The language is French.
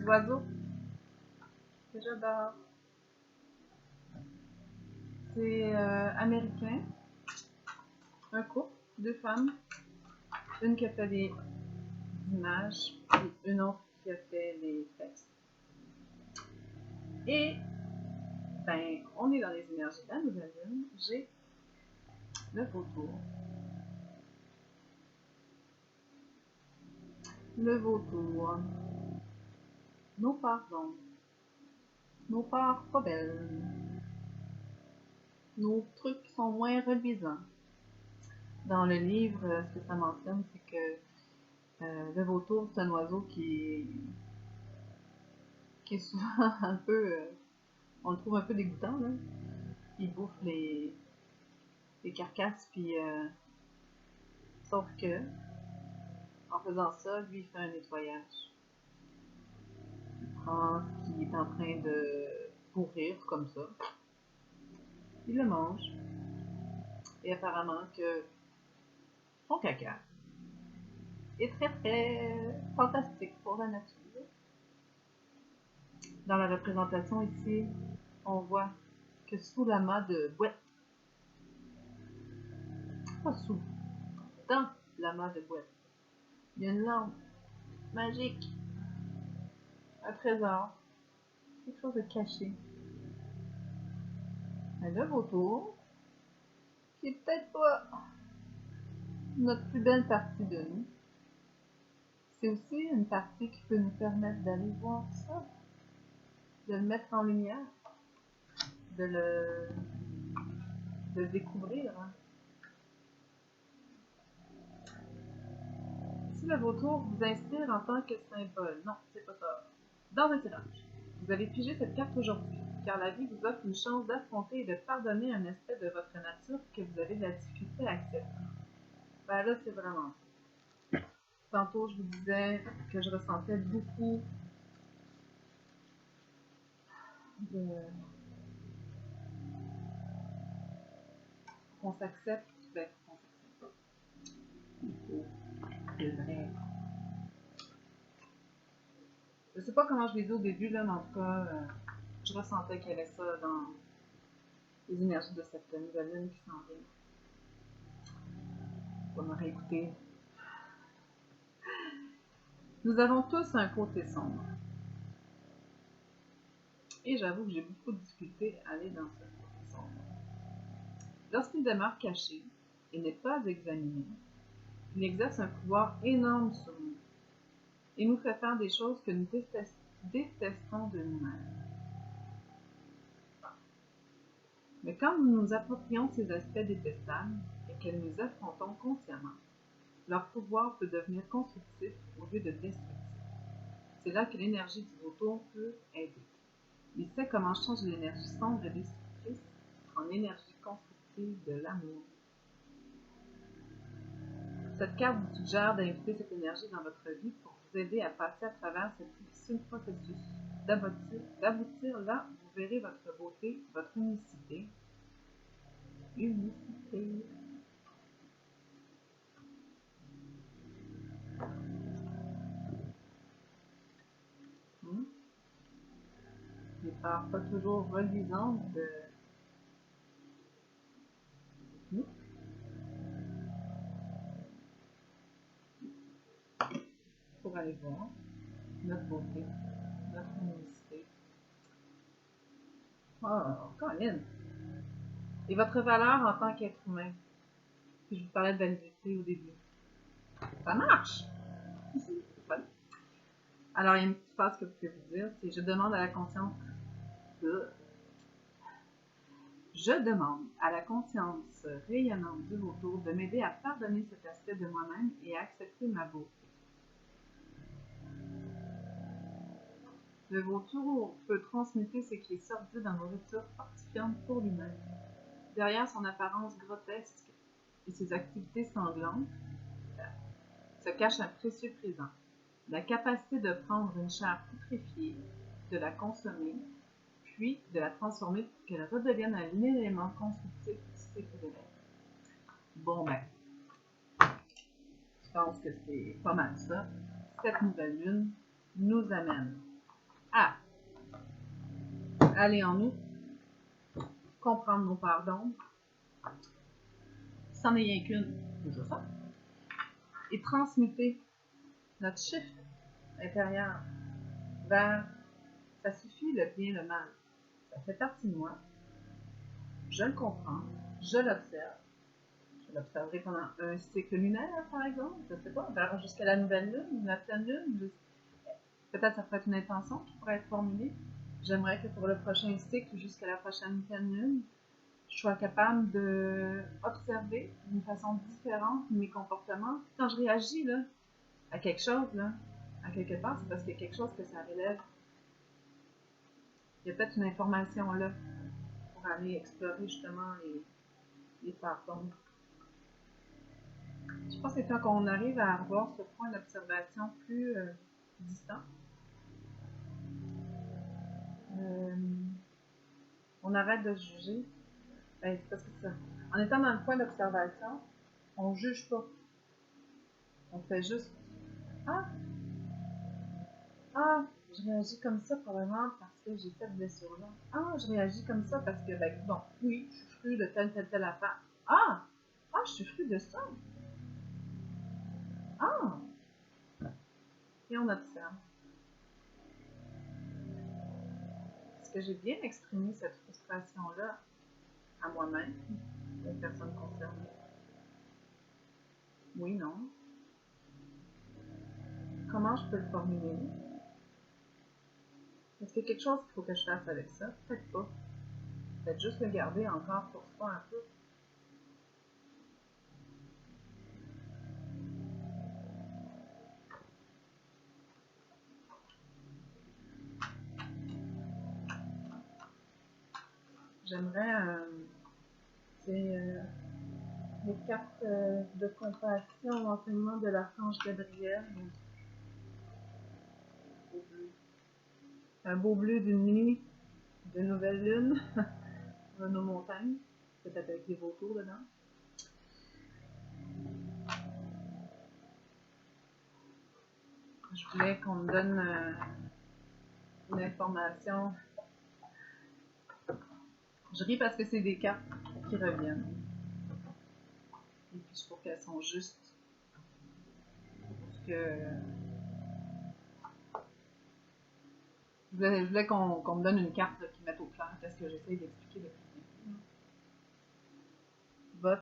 petits oiseaux que j'adore. C'est américain. Un couple, deux femmes. Une qui a fait les images et une autre qui a fait les textes. Et, ben, on est dans les énergies de la nouvelle lune. J'ai le vautour. Le vautour. Nos pardons. Nos parts pas belles. Nos trucs qui sont moins reluisants. Dans le livre, ce que ça mentionne, c'est que le vautour, c'est un oiseau qui est souvent un peu... on le trouve un peu dégoûtant, là. Il bouffe les carcasses, puis... sauf que, en faisant ça, lui, il fait un nettoyage. Il prend ce qui est en train de pourrir, comme ça. Il le mange. Et apparemment que son caca est très très fantastique pour la nature. Dans la représentation ici, on voit que sous l'amas de boîte, pas sous, dans l'amas de boîte, il y a une lampe magique, un trésor, quelque chose de caché. Un le vautour, qui est peut-être pas notre plus belle partie de nous. C'est aussi une partie qui peut nous permettre d'aller voir ça, de le mettre en lumière, de le découvrir. Hein. Si le vautour vous inspire en tant que symbole, non, c'est pas ça. Dans le tirage, vous avez pigé cette carte aujourd'hui, car la vie vous offre une chance d'affronter et de pardonner un aspect de votre nature que vous avez de la difficulté à accepter. Ben là, c'est vraiment ça. Tantôt, je vous disais que je ressentais beaucoup de... qu'on s'accepte, ben, qu'on s'accepte pas. Il faut le vrai. Je sais pas comment je l'ai dit au début, là, mais en tout cas, je ressentais qu'il y avait ça dans les énergies de cette nouvelle lune qui s'en vient. On va réécouter. Nous avons tous un côté sombre. Et j'avoue que j'ai beaucoup de difficultés à aller dans ce côté sombre. Lorsqu'il demeure caché et n'est pas examiné, il exerce un pouvoir énorme sur nous et nous fait faire des choses que nous détestons de nous-mêmes. Mais quand nous nous approprions ces aspects détestables et que nous affrontons consciemment, leur pouvoir peut devenir constructif au lieu de destructif. C'est là que l'énergie du vautour peut aider. Il sait comment changer l'énergie sombre et destructrice en énergie constructive de l'amour. Cette carte vous suggère d'inviter cette énergie dans votre vie pour vous aider à passer à travers ce difficile processus, d'aboutir là où vous verrez votre beauté, votre unicité. Unicité. Les parts pas toujours reluisantes de... pour aller voir notre beauté, notre unicité. Oh, Colin! Et votre valeur en tant qu'être humain. Puis je vous parlais de validité au début. Ça marche! Alors, il y a une petite phrase que vous pouvez vous dire, c'est « Je demande à la conscience... » Je demande à la conscience rayonnante du vautour de m'aider à pardonner cet aspect de moi-même et à accepter ma beauté. Le vautour peut transmuter ce qui est sordide en nourriture fortifiante pour lui-même. Derrière son apparence grotesque et ses activités sanglantes, se cache un précieux présent. La capacité de prendre une chair putréfiée, de la consommer, puis de la transformer pour qu'elle redevienne un élément constructif du cycle de la vie. Bon ben, je pense que c'est pas mal ça. Cette nouvelle lune nous amène à aller en nous, comprendre nos parts d'ombre, c'en est rien qu'une, déjà ça, et transmuter notre shift intérieur vers ça suffit le bien, le mal. Ça fait partie de moi. Je le comprends. Je l'observe. Je l'observerai pendant un cycle lunaire, par exemple. Je ne sais pas, jusqu'à la nouvelle lune, la pleine lune. Peut-être ça pourrait être une intention qui pourrait être formulée. J'aimerais que pour le prochain cycle, jusqu'à la prochaine pleine lune, je sois capable d'observer d'une façon différente mes comportements. Quand je réagis là, à quelque chose, là, à quelque part, c'est parce qu'il y a quelque chose que ça relève. Il y a peut-être une information là pour aller explorer justement les parts d'ombre. Je pense que quand on arrive à avoir ce point d'observation plus distant, on arrête de juger. Ben, c'est parce que ça, en étant dans le point d'observation, on ne juge pas. On fait juste Ah! Ah! Je réagis comme ça probablement parce que j'ai cette blessure-là. Ah! Je réagis comme ça parce que, ben, bon, oui, je suis fruit de telle affaire. Ah! Ah! Je suis fruit de ça. Ah! Et on observe. Est-ce que j'ai bien exprimé cette frustration-là à moi-même, aux personnes concernées? Oui, non. Comment je peux le formuler? Est-ce qu'il y a quelque chose qu'il faut que je fasse avec ça? Peut-être pas. Peut-être juste le garder encore pour soi un peu. J'aimerais, les cartes de compassion, l'enseignement de l'archange Gabriel. Un beau bleu d'une nuit, de nouvelle lune, dans nos montagnes, peut-être avec des vautours dedans. Je voulais qu'on me donne une information. Je ris parce que c'est des cartes qui reviennent. Et puis je trouve qu'elles sont justes. Parce que je voulais qu'on me donne une carte qui mette au clair qu'est-ce que j'essaie d'expliquer depuis